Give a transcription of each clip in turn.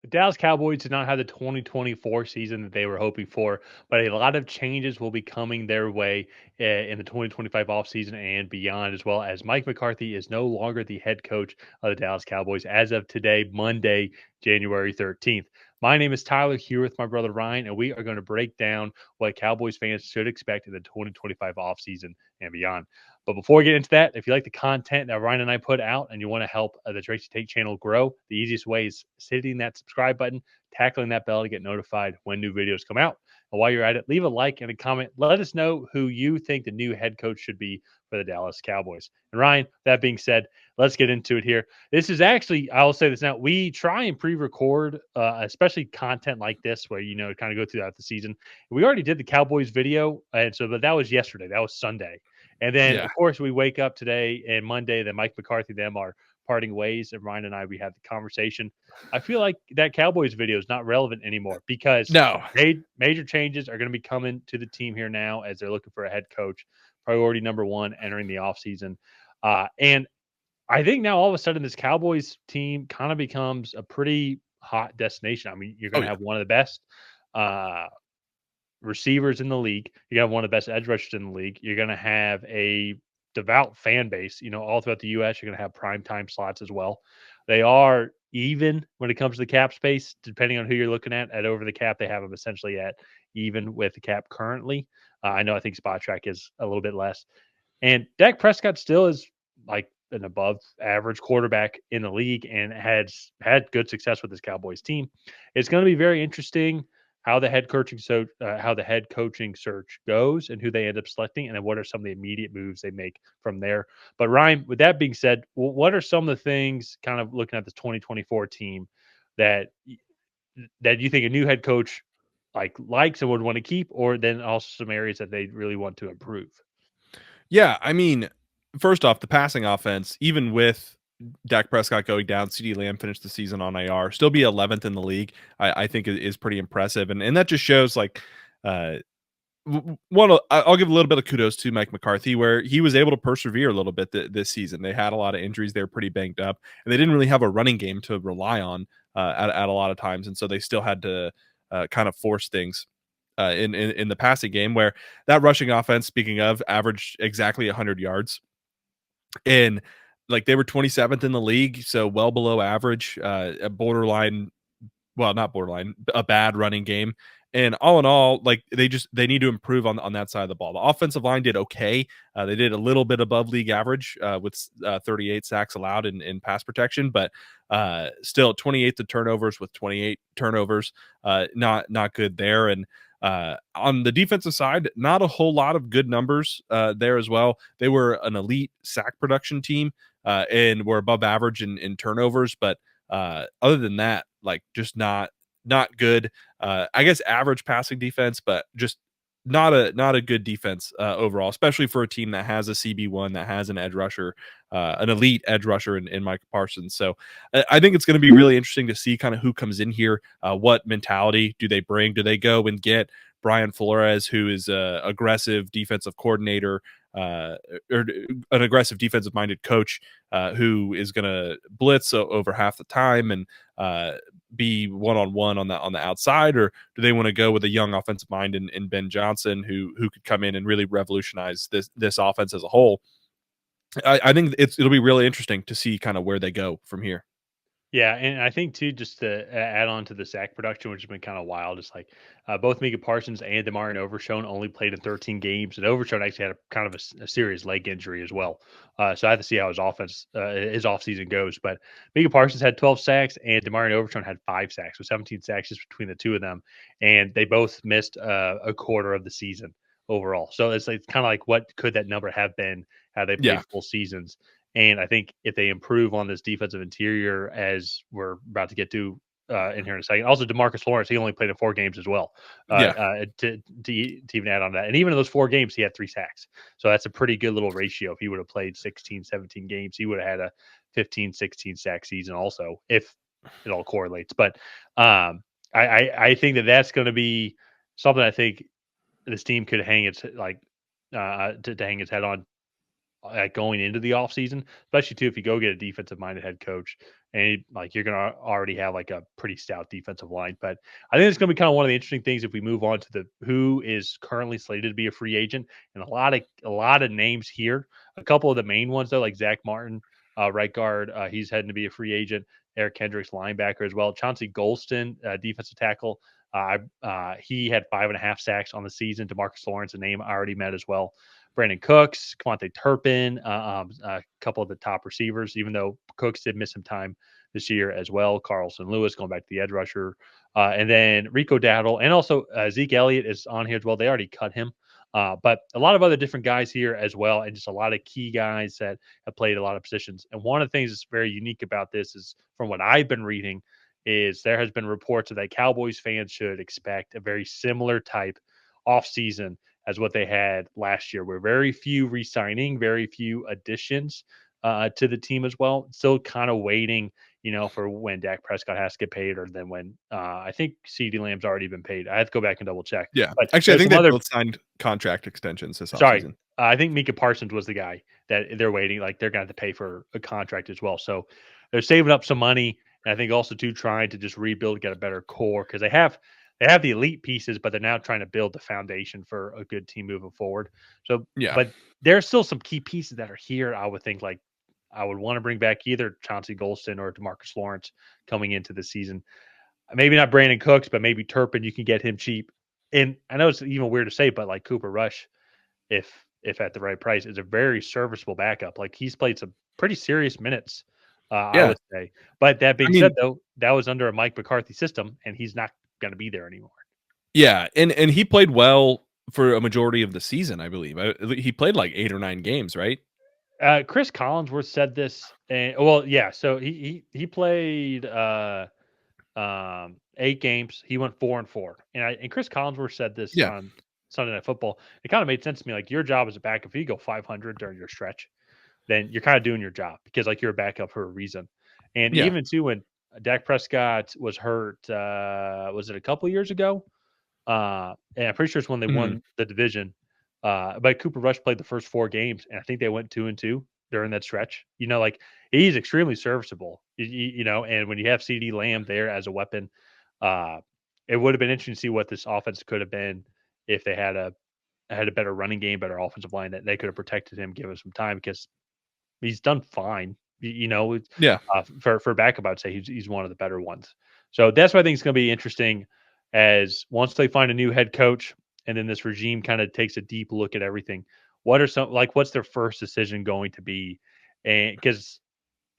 Dallas Cowboys did not have the 2024 season that they were hoping for, but a lot of changes will be coming their way in the 2025 offseason and beyond, as well as Mike McCarthy is no longer the head coach of the Dallas Cowboys as of today, Monday, January 13th. My name is Tyler, here with my brother Ryan, and we are going to break down what Cowboys fans should expect in the 2025 offseason and beyond. But before we get into that, if you like the content that Ryan and I put out and you want to help the Tracy Tate channel grow, the easiest way is hitting that subscribe button, tackling that bell to get notified when new videos come out. And while you're at it, leave a like and a comment. Let us know who you think the new head coach should be for the Dallas Cowboys. And Ryan, that being said, let's get into it here. This is actually, I'll say this now, we try and pre-record, especially content like this where, kind of go throughout the season. We already did the Cowboys video. And so, but that was yesterday. That was Sunday. And then, Yeah. of course, we wake up today and Monday that Mike McCarthy, them are parting ways. And Ryan and I, we had the conversation. I feel like that Cowboys video is not relevant anymore because No. major changes are going to be coming to the team here now as they're looking for a head coach. Priority number one entering the offseason. And I think now all of a sudden this Cowboys team kind of becomes a pretty hot destination. I mean, you're Oh going to yeah. have one of the best uh, receivers in the league. You're gonna have one of the best edge rushers in the league. You're gonna have a devout fan base, all throughout the US. You're gonna have prime time slots as well. They are even when it comes to the cap space, depending on who you're looking at over the cap, they have them essentially at even with the cap currently. I think Spot Track is a little bit less. And Dak Prescott still is like an above average quarterback in the league and has had good success with this Cowboys team. It's going to be very interesting how the head coaching search goes and who they end up selecting, and then what are some of the immediate moves they make from there. But Ryan, with that being said, what are some of the things, kind of looking at this 2024 team, that you think a new head coach likes and would want to keep, or then also some areas that they really want to improve? Yeah, I mean, first off, the passing offense, even with Dak Prescott going down, CeeDee Lamb finished the season on IR, still be 11th in the league. I think is pretty impressive, and that just shows like uh I'll give a little bit of kudos to Mike McCarthy, where he was able to persevere a little bit this season. They had a lot of injuries; they were pretty banged up, and they didn't really have a running game to rely on at a lot of times, and so they still had to kind of force things in the passing game. Where that rushing offense, speaking of, averaged exactly 100 yards, and like they were 27th in the league, so well below average, a borderline, well, not borderline, a bad running game. And all in all, like they need to improve on that side of the ball. The offensive line did okay. They did a little bit above league average with 38 sacks allowed in pass protection, but still 28 to turnovers with 28 turnovers. Not good there. And on the defensive side, not a whole lot of good numbers there as well. They were an elite sack production team and were above average in turnovers, but other than that, like just not good. I guess average passing defense, but just not a good defense overall, especially for a team that has a CB1, that has an edge rusher, an elite edge rusher in Micah Parsons. So I think it's going to be really interesting to see kind of who comes in here. What mentality do they bring? Do they go and get Brian Flores, who is a aggressive defensive coordinator, or an aggressive defensive minded coach who is going to blitz over half the time and be one-on-one on the outside, or do they want to go with a young offensive mind in Ben Johnson who could come in and really revolutionize this offense as a whole? I think it'll be really interesting to see kind of where they go from here. Yeah, and I think too, just to add on to the sack production, which has been kind of wild, it's like both Micah Parsons and Demarion Overshone only played in 13 games, and Overshone actually had a kind of a serious leg injury as well. So I have to see how his offseason goes. But Micah Parsons had 12 sacks, and Demarion Overshone had 5 sacks, so 17 sacks just between the two of them, and they both missed a quarter of the season overall. So it's like kind of like, what could that number have been had they Yeah, played full seasons? And I think if they improve on this defensive interior, as we're about to get to in here in a second, also DeMarcus Lawrence, he only played in 4 games as well. yeah, To even add on to that, and even in those 4 games, he had 3 sacks. So that's a pretty good little ratio. If he would have played 16, 17 games, he would have had a 15, 16 sack season also, if it all correlates. But I think that's going to be something I think this team could hang its to hang its head on going into the offseason, especially too if you go get a defensive minded head coach. and like you're gonna already have like a pretty stout defensive line. But I think it's gonna be kind of one of the interesting things if we move on to the who is currently slated to be a free agent, and a lot of names here. A couple of the main ones though, like Zach Martin, right guard, he's heading to be a free agent. Eric Kendricks, linebacker as well. Chauncey Golston, defensive tackle. He had 5.5 sacks on the season. DeMarcus Lawrence, a name I already met as well. Brandon Cooks, Quante Turpin, a couple of the top receivers, even though Cooks did miss some time this year as well. Carlson Lewis going back to the edge rusher. And then Rico Dowdle, and also Zeke Elliott is on here as well. They already cut him. But a lot of other different guys here as well, and just a lot of key guys that have played a lot of positions. And one of the things that's very unique about this is, from what I've been reading, is there has been reports that Cowboys fans should expect a very similar type offseason as what they had last year, where very few re-signing, very few additions to the team as well. Still kind of waiting, for when Dak Prescott has to get paid, or then when I think CeeDee Lamb's already been paid. I have to go back and double check. Yeah. But Actually, I there's think some they other. both signed contract extensions this Sorry, offseason. I think Mika Parsons was the guy that they're waiting. Like they're going to have to pay for a contract as well. So they're saving up some money, and I think also too trying to just rebuild, get a better core, because they have the elite pieces, but they're now trying to build the foundation for a good team moving forward. So, Yeah. but there's still some key pieces that are here. I would think like I would want to bring back either Chauncey Golston or DeMarcus Lawrence coming into the season. Maybe not Brandon Cooks, but maybe Turpin. You can get him cheap. And I know it's even weird to say, but like Cooper Rush, if at the right price, is a very serviceable backup. Like he's played some pretty serious minutes, I Yeah. would say. But that I being said, mean, though, that was under a Mike McCarthy system, and he's not going to be there anymore. yeah, and he played well for a majority of the season, I believe. He played like 8 or 9 games, right? Chris Collinsworth said this, and well, yeah. So he played 8 games. He went 4-4, and Chris Collinsworth said this Yeah. on Sunday Night Football. It kind of made sense to me. Like your job as a backup, if you go 500 during your stretch, then you're kind of doing your job because like you're a backup for a reason. And Yeah. even too when Dak Prescott was hurt, was it a couple years ago? And I'm pretty sure it's when they Mhm. won the division. But Cooper Rush played the first 4 games, and I think they went 2-2 during that stretch. Like he's extremely serviceable. And when you have CeeDee Lamb there as a weapon, uh, it would have been interesting to see what this offense could have been if they had a better running game, better offensive line that they could have protected him, give him some time because he's done fine. Yeah. For backup, I'd say he's one of the better ones. So that's why I think it's going to be interesting as once they find a new head coach and then this regime kind of takes a deep look at everything. What's their first decision going to be? And because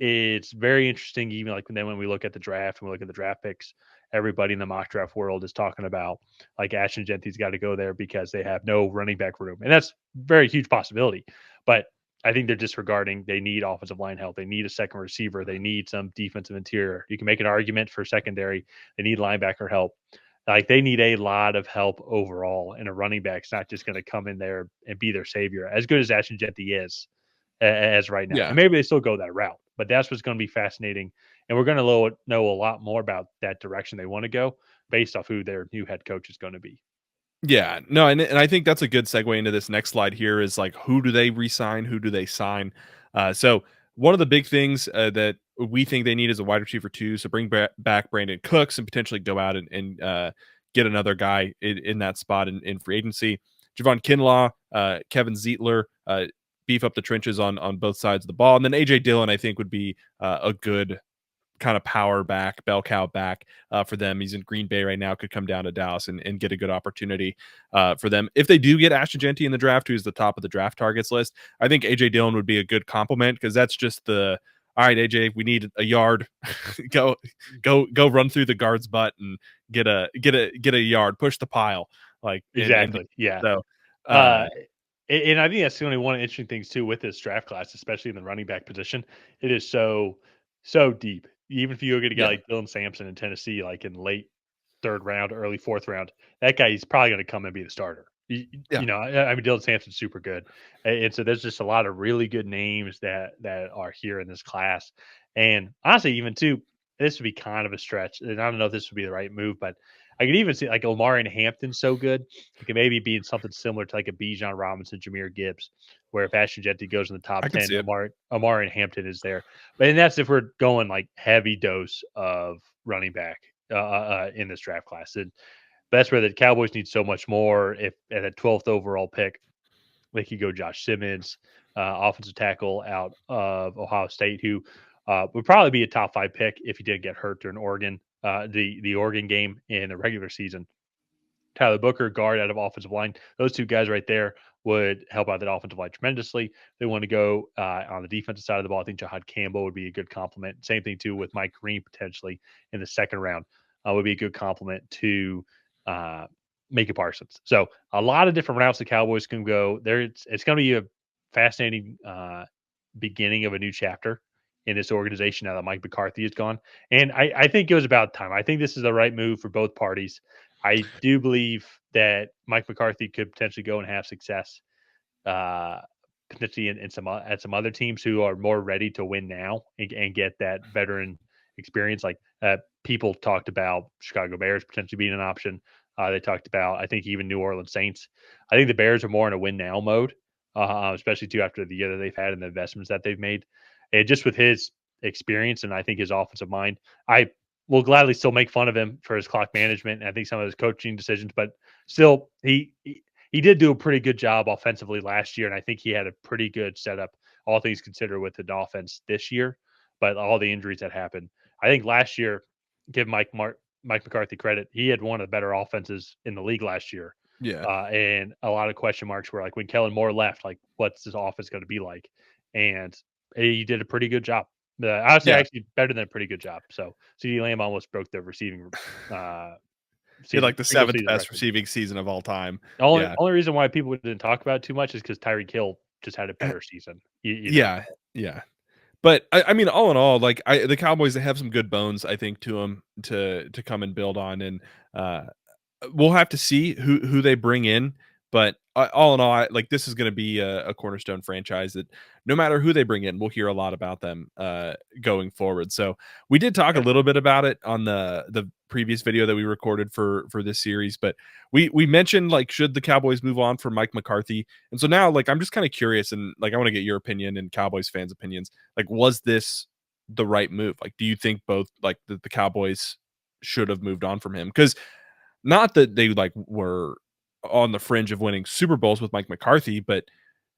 it's very interesting, even like then when we look at the draft and we look at the draft picks, everybody in the mock draft world is talking about like Ashton Genty's got to go there because they have no running back room, and that's very huge possibility. But I think they're disregarding. They need offensive line help. They need a second receiver. They need some defensive interior. You can make an argument for secondary. They need linebacker help. Like they need a lot of help overall, and a running back's not just going to come in there and be their savior. As good as Ashton Genty is, as right now. And Yeah. maybe they still go that route, but that's what's going to be fascinating. And we're going to know a lot more about that direction they want to go based off who their new head coach is going to be. Yeah, no, and I think that's a good segue into this next slide here is like who do they re-sign, who do they sign? So one of the big things that we think they need is a wide receiver too. So bring back Brandon Cooks and potentially go out and get another guy in that spot in free agency. Javon Kinlaw, Kevin Zeitler, beef up the trenches on both sides of the ball, and then AJ Dillon I think would be a good kind of power back, bell cow back for them. He's in Green Bay right now, could come down to Dallas and get a good opportunity for them. If they do get Ashton Genty in the draft, who's the top of the draft targets list, I think AJ Dillon would be a good compliment because that's just the all right, AJ, we need a yard. go run through the guard's butt and get a yard, push the pile. Like and Exactly. Yeah. so Uh, and I think that's the only one of the interesting things too with this draft class, especially in the running back position. It is so deep. Even if you go get a guy yeah, like Dylan Sampson in Tennessee, like in late third round, early fourth round, that guy he's probably going to come and be the starter. yeah, I mean, Dylan Sampson's super good, and so there's just a lot of really good names that are here in this class. And honestly, even too, this would be kind of a stretch, and I don't know if this would be the right move, but I could even see like Omari and Hampton so good, it could maybe be in something similar to like a Bijan Robinson, Jameer Gibbs, where if Ashton Jeanty goes in the top I could 10, see it. Omari and Hampton is there. But and that's if we're going like heavy dose of running back in this draft class. And that's where the Cowboys need so much more. If at a 12th overall pick, they could go Josh Simmons, offensive tackle out of Ohio State, who would probably be a top 5 pick if he did get hurt during Oregon, the Oregon game in the regular season. Tyler Booker, guard out of offensive line. Those two guys right there would help out that offensive line tremendously. They want to go on the defensive side of the ball. I think Jahad Campbell would be a good compliment. Same thing too with Mike Green potentially in the second round would be a good compliment to uh, Micah Parsons. So a lot of different routes the Cowboys can go. There, it's going to be a fascinating beginning of a new chapter in this organization now that Mike McCarthy is gone. And I think it was about time. I think this is the right move for both parties. I do believe that Mike McCarthy could potentially go and have success, uh, potentially in some at some other teams who are more ready to win now and get that veteran experience. Like people talked about Chicago Bears potentially being an option. They talked about I think even New Orleans Saints. I think the Bears are more in a win now mode, especially too after the year that they've had and the investments that they've made, and just with his experience and I think his offensive mind. I will gladly still make fun of him for his clock management and I think some of his coaching decisions, but still he did do a pretty good job offensively last year, and I think he had a pretty good setup, all things considered, with the offense this year. But all the injuries that happened, I think last year, give Mike McCarthy credit, he had one of the better offenses in the league last year, Yeah. and a lot of question marks were like when Kellen Moore left, like what's this offense going to be like? And he did a pretty good job. I would say Yeah. actually better than a pretty good job. So CeeDee Lamb almost broke the receiving uh, He had season like the single seventh season best record. receiving season of all time. The only Yeah. only reason why people didn't talk about it too much is because Tyreek Hill just had a better season. You know? Yeah. Yeah. But I mean, all in all, like the Cowboys, they have some good bones, I think, to them to come and build on, and uh, we'll have to see who they bring in. But all in all, like this is going to be a cornerstone franchise that no matter who they bring in, we'll hear a lot about them going forward. So we did talk a little bit about it on the previous video that we recorded for this series, but we mentioned like should the Cowboys move on from Mike McCarthy, and so now like I'm just kind of curious and like I want to get your opinion and Cowboys fans' opinions. Like, was this the right move? Like, do you think both like the Cowboys should have moved on from him? Because not that they like were on the fringe of winning Super Bowls with Mike McCarthy, but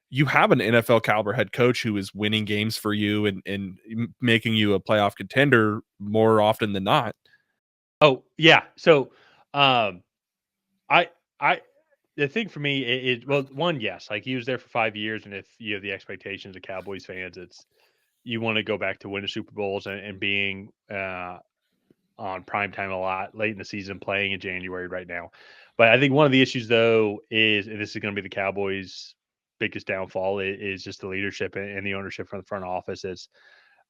you have an NFL caliber head coach who is winning games for you and making you a playoff contender more often than not. Oh yeah. So, um, I I the thing for me is well, one yes, like he was there for 5 years, and if you have the expectations of Cowboys fans, it's you want to go back to winning Super Bowls and being on prime time a lot late in the season, playing in January right now. But I think one of the issues though is, and this is going to be the Cowboys' biggest downfall, is just the leadership and the ownership from the front office. Is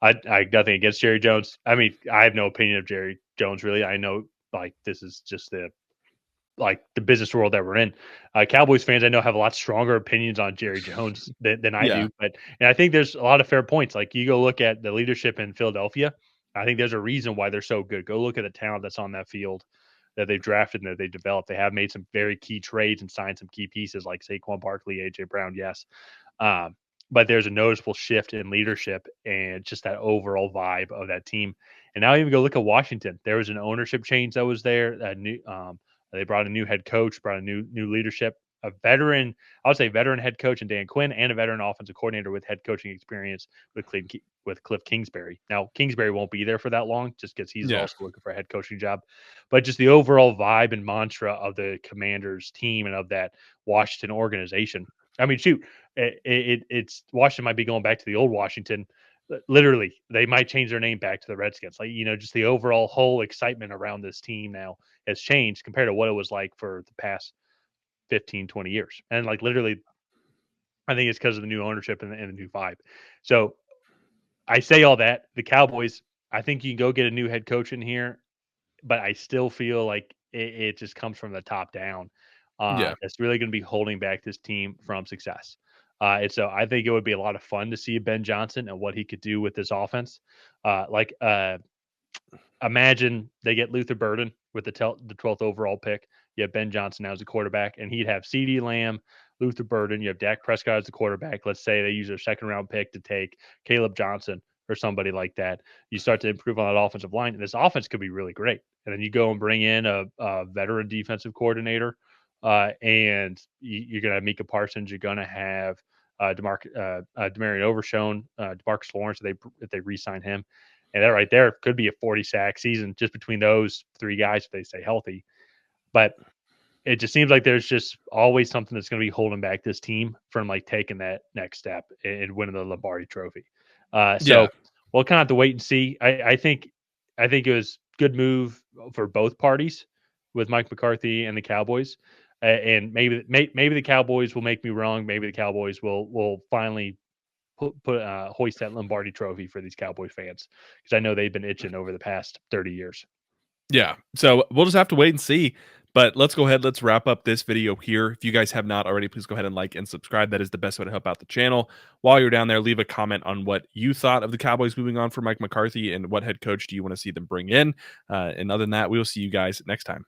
I nothing against Jerry Jones. I mean, I have no opinion of Jerry Jones really. I know like this is just the business world that we're in. Cowboys fans I know have a lot stronger opinions on Jerry Jones than I Yeah. do, but and I think there's a lot of fair points. Like you go look at the leadership in Philadelphia. I think there's a reason why they're so good. Go look at the talent that's on that field that they've drafted and that they developed. They have made some very key trades and signed some key pieces like Saquon Barkley, AJ Brown. Yes, um, but there's a noticeable shift in leadership and just that overall vibe of that team. And now even go look at Washington. There was an ownership change that was there. That new, they brought a new head coach, brought a new leadership, a veteran, I would say veteran head coach in Dan Quinn, and a veteran offensive coordinator with head coaching experience with Cliff Kingsbury. Now Kingsbury won't be there for that long, just because he's Yeah. also looking for a head coaching job. But just the overall vibe and mantra of the Commanders team and of that Washington organization. I mean, shoot, it's Washington might be going back to the old Washington. Literally, they might change their name back to the Redskins. Like, just the overall whole excitement around this team now has changed compared to what it was like for the past 15, 20 years. And like literally, I think it's because of the new ownership and the new vibe. So I say all that. The Cowboys, I think you can go get a new head coach in here, but I still feel like it just comes from the top down. Yeah. That's really going to be holding back this team from success. And so I think it would be a lot of fun to see Ben Johnson and what he could do with this offense. Like Imagine they get Luther Burden with the 12th overall pick. You have Ben Johnson now as the quarterback, and he'd have CeeDee Lamb, Luther Burden. You have Dak Prescott as the quarterback. Let's say they use their second round pick to take Caleb Johnson or somebody like that. You start to improve on that offensive line, and this offense could be really great. And then you go and bring in a veteran defensive coordinator, and you're going to have Micah Parsons. You're going to have Demarion Overshown, DeMarcus Lawrence if they re-sign him. And that right there could be a 40 sack season just between those three guys if they stay healthy. But it just seems like there's just always something that's going to be holding back this team from like taking that next step and winning the Lombardi Trophy. So we'll kind of have to wait and see. I think it was good move for both parties with Mike McCarthy and the Cowboys. And maybe the Cowboys will make me wrong. Maybe the Cowboys will finally hoist that Lombardi Trophy for these Cowboys fans, because I know they've been itching over the past 30 years. Yeah. So we'll just have to wait and see. But let's go ahead. Let's wrap up this video here. If you guys have not already, please go ahead and like and subscribe. That is the best way to help out the channel. While you're down there, leave a comment on what you thought of the Cowboys moving on for Mike McCarthy and what head coach do you want to see them bring in. And other than that, we will see you guys next time.